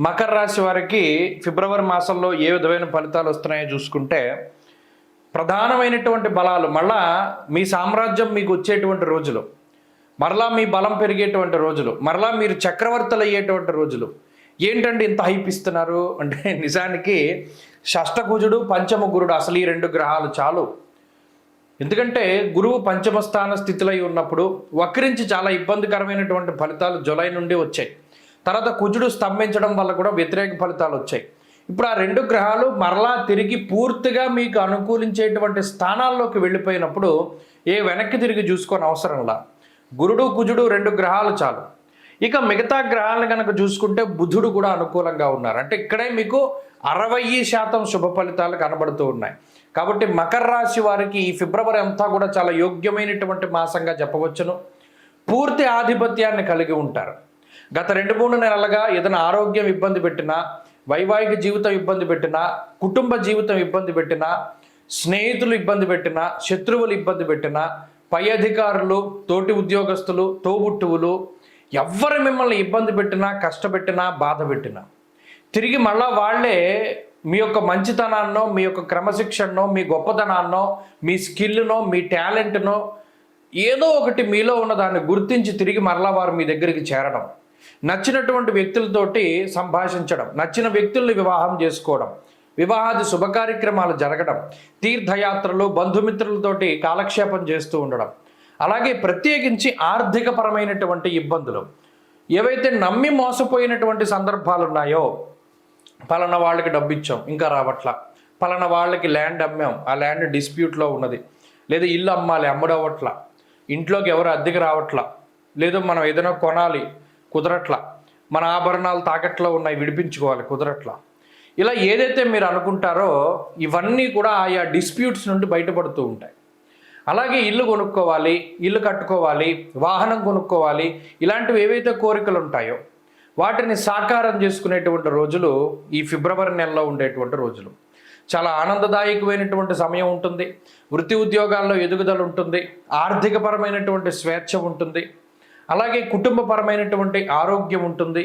మకర రాశి వారికి ఫిబ్రవరి మాసంలో ఏ విధమైన ఫలితాలు వస్తున్నాయో చూసుకుంటే, ప్రధానమైనటువంటి బలాలు మళ్ళా మీ సామ్రాజ్యం మీకు వచ్చేటువంటి రోజులు, మరలా మీ బలం పెరిగేటువంటి రోజులు, మరలా మీరు చక్రవర్తులు అయ్యేటువంటి రోజులు. ఏంటంటే ఇంత హైప్ ఇస్తున్నారు అంటే, నిజానికి షష్టకుజుడు పంచమ గురుడు అసలు ఈ రెండు గ్రహాలు చాలు. ఎందుకంటే గురువు పంచమ స్థాన స్థితిలో ఉన్నప్పుడు వక్రించి చాలా ఇబ్బందికరమైనటువంటి ఫలితాలు జూలై నుండి వచ్చాయి. తర్వాత కుజుడు స్తంభించడం వల్ల కూడా వ్యతిరేక ఫలితాలు వచ్చాయి. ఇప్పుడు ఆ రెండు గ్రహాలు మరలా తిరిగి పూర్తిగా మీకు అనుకూలించేటువంటి స్థానాల్లోకి వెళ్ళిపోయినప్పుడు వెనక్కి తిరిగి చూసుకొని అవసరంలా. గురుడు కుజుడు రెండు గ్రహాలు చాలు. ఇక మిగతా గ్రహాలను కనుక చూసుకుంటే బుధుడు కూడా అనుకూలంగా ఉన్నారు. అంటే ఇక్కడే మీకు 60% శుభ ఫలితాలు కనబడుతూ ఉన్నాయి. కాబట్టి మకర రాశి వారికి ఈ ఫిబ్రవరి అంతా కూడా చాలా యోగ్యమైనటువంటి మాసంగా చెప్పవచ్చును. పూర్తి ఆధిపత్యాన్ని కలిగి ఉంటారు. గత 2-3 నెలలుగా ఏదైనా ఆరోగ్యం ఇబ్బంది పెట్టినా, వైవాహిక జీవితం ఇబ్బంది పెట్టినా, కుటుంబ జీవితం ఇబ్బంది పెట్టినా, స్నేహితులు ఇబ్బంది పెట్టినా, శత్రువులు ఇబ్బంది పెట్టినా, పై అధికారులు, తోటి ఉద్యోగస్తులు, తోబుట్టువులు ఎవ్వరు మిమ్మల్ని ఇబ్బంది పెట్టినా, కష్టపెట్టినా, బాధ పెట్టినా తిరిగి మళ్ళా వాళ్ళే మీ యొక్క మంచితనాన్నో, మీ యొక్క క్రమశిక్షణనో, మీ గొప్పతనాన్నో, మీ స్కిల్నో, మీ టాలెంట్నో ఏదో ఒకటి మీలో ఉన్నదాన్ని గుర్తించి తిరిగి మరలా వారు మీ దగ్గరికి చేరడం, నచ్చినటువంటి వ్యక్తులతోటి సంభాషించడం, నచ్చిన వ్యక్తుల్ని వివాహం చేసుకోవడం, వివాహాది శుభ కార్యక్రమాలు జరగడం, తీర్థయాత్రలు, బంధుమిత్రులతోటి కాలక్షేపం చేస్తూ ఉండడం, అలాగే ప్రత్యేకించి ఆర్థికపరమైనటువంటి ఇబ్బందులు ఏవైతే నమ్మి మోసపోయినటువంటి సందర్భాలు ఉన్నాయో, పలానా వాళ్ళకి డబ్బు ఇచ్చాం ఇంకా రావట్లా, పలానా వాళ్ళకి ల్యాండ్ అమ్మాం ఆ ల్యాండ్ డిస్ప్యూట్లో ఉన్నది, లేదా ఇల్లు అమ్మాలి అమ్ముడవట్లా, ఇంట్లోకి ఎవరు అద్దెకి రావట్లా, లేదు మనం ఏదైనా కొనాలి కుదరట్లా, మన ఆభరణాలు తాకట్లో ఉన్నాయి విడిపించుకోవాలి కుదరట్లా, ఇలా ఏదైతే మీరు అనుకుంటారో ఇవన్నీ కూడా ఆయా డిస్ప్యూట్స్ నుండి బయటపడుతూ ఉంటాయి. అలాగే ఇల్లు కొనుక్కోవాలి, ఇల్లు కట్టుకోవాలి, వాహనం కొనుక్కోవాలి, ఇలాంటివి ఏవైతే కోరికలు ఉంటాయో వాటిని సాకారం చేసుకునేటువంటి రోజులు ఈ ఫిబ్రవరి నెలలో ఉండేటువంటి రోజులు. చాలా ఆనందదాయకమైనటువంటి సమయం ఉంటుంది. వృత్తి ఉద్యోగాల్లో ఎదుగుదల ఉంటుంది, ఆర్థికపరమైనటువంటి స్వేచ్ఛ ఉంటుంది, అలాగే కుటుంబపరమైనటువంటి ఆరోగ్యం ఉంటుంది,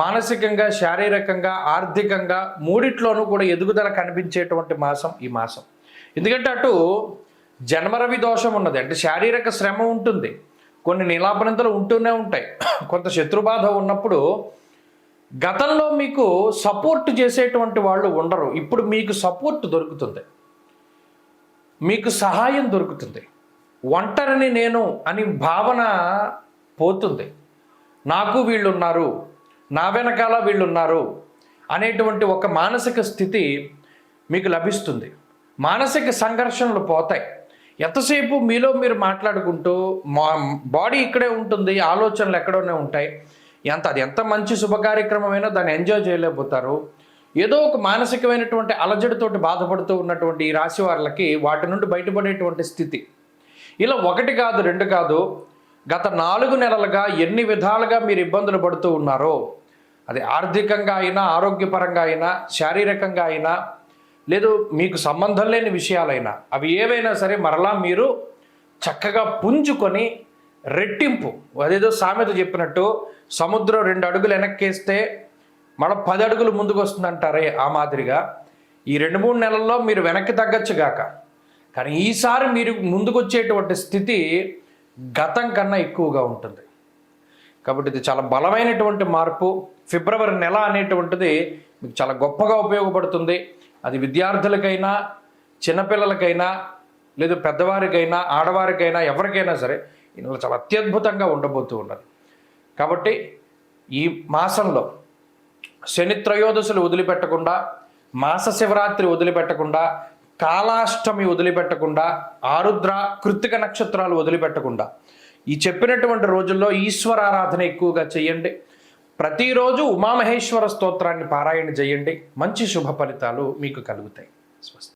మానసికంగా, శారీరకంగా, ఆర్థికంగా మూడిట్లోనూ కూడా ఎదుగుదల కనిపించేటువంటి మాసం ఈ మాసం. ఎందుకంటే అటు జన్మరవి దోషం ఉన్నది, అంటే శారీరక శ్రమ ఉంటుంది, కొన్ని నీలాపనింతలు ఉంటూనే ఉంటాయి, కొంత శత్రుబాధ ఉన్నప్పుడు గతంలో మీకు సపోర్ట్ చేసేటువంటి వాళ్ళు ఉండరు, ఇప్పుడు మీకు సపోర్ట్ దొరుకుతుంది, మీకు సహాయం దొరుకుతుంది. ఒంటరిని నేను అని భావన పోతుంది. నాకు వీళ్ళు ఉన్నారు, నా వెనకాల వీళ్ళు ఉన్నారు అనేటువంటి ఒక మానసిక స్థితి మీకు లభిస్తుంది. మానసిక సంఘర్షణలు పోతాయి. ఎంతసేపు మీలో మీరు మాట్లాడుకుంటూ బాడీ ఇక్కడే ఉంటుంది, ఆలోచనలు ఎక్కడోనే ఉంటాయి. అది ఎంత మంచి శుభ కార్యక్రమమైనా దాన్ని ఎంజాయ్ చేయలేకపోతారు. ఏదో ఒక మానసికమైనటువంటి అలజడితోటి బాధపడుతూ ఉన్నటువంటి ఈ రాశి వాళ్ళకి వాటి నుండి బయటపడేటువంటి స్థితి. ఇలా 1 కాదు 2 కాదు, గత 4 నెలలుగా ఎన్ని విధాలుగా మీరు ఇబ్బందులు పడుతూ ఉన్నారో, అది ఆర్థికంగా అయినా, ఆరోగ్యపరంగా అయినా, శారీరకంగా అయినా, లేదు మీకు సంబంధం లేని విషయాలైనా, అవి ఏవైనా సరే మరలా మీరు చక్కగా పుంజుకొని రెట్టింపు, అదేదో సామెత చెప్పినట్టు సముద్రం 2 అడుగులు వెనక్కేస్తే మళ్ళీ 10 అడుగులు ముందుకు వస్తుందంటారే, ఆ మాదిరిగా ఈ 2-3 నెలల్లో మీరు వెనక్కి తగ్గచ్చుగాక, కానీ ఈసారి మీరు ముందుకు వచ్చేటువంటి స్థితి గతం కన్నా ఎక్కువగా ఉంటుంది. కాబట్టి ఇది చాలా బలమైనటువంటి మార్పు. ఫిబ్రవరి నెల అనేటువంటిది మీకు చాలా గొప్పగా ఉపయోగపడుతుంది. అది విద్యార్థులకైనా, చిన్నపిల్లలకైనా, లేదు పెద్దవారికైనా, ఆడవారికైనా, ఎవరికైనా సరే ఈ నెల చాలా అత్యద్భుతంగా ఉండబోతూ ఉన్నది. కాబట్టి ఈ మాసంలో శని త్రయోదశులు వదిలిపెట్టకుండా, మాస శివరాత్రి వదిలిపెట్టకుండా, కాలాష్టమి వదిలిపెట్టకుండా, ఆరుద్ర కృత్తిక నక్షత్రాలు వదిలిపెట్టకుండా ఈ చెప్పినటువంటి రోజుల్లో ఈశ్వరారాధన ఎక్కువగా చేయండి. ప్రతిరోజు ఉమామహేశ్వర స్తోత్రాన్ని పారాయణ చేయండి. మంచి శుభ ఫలితాలు మీకు కలుగుతాయి. స్వస్తి.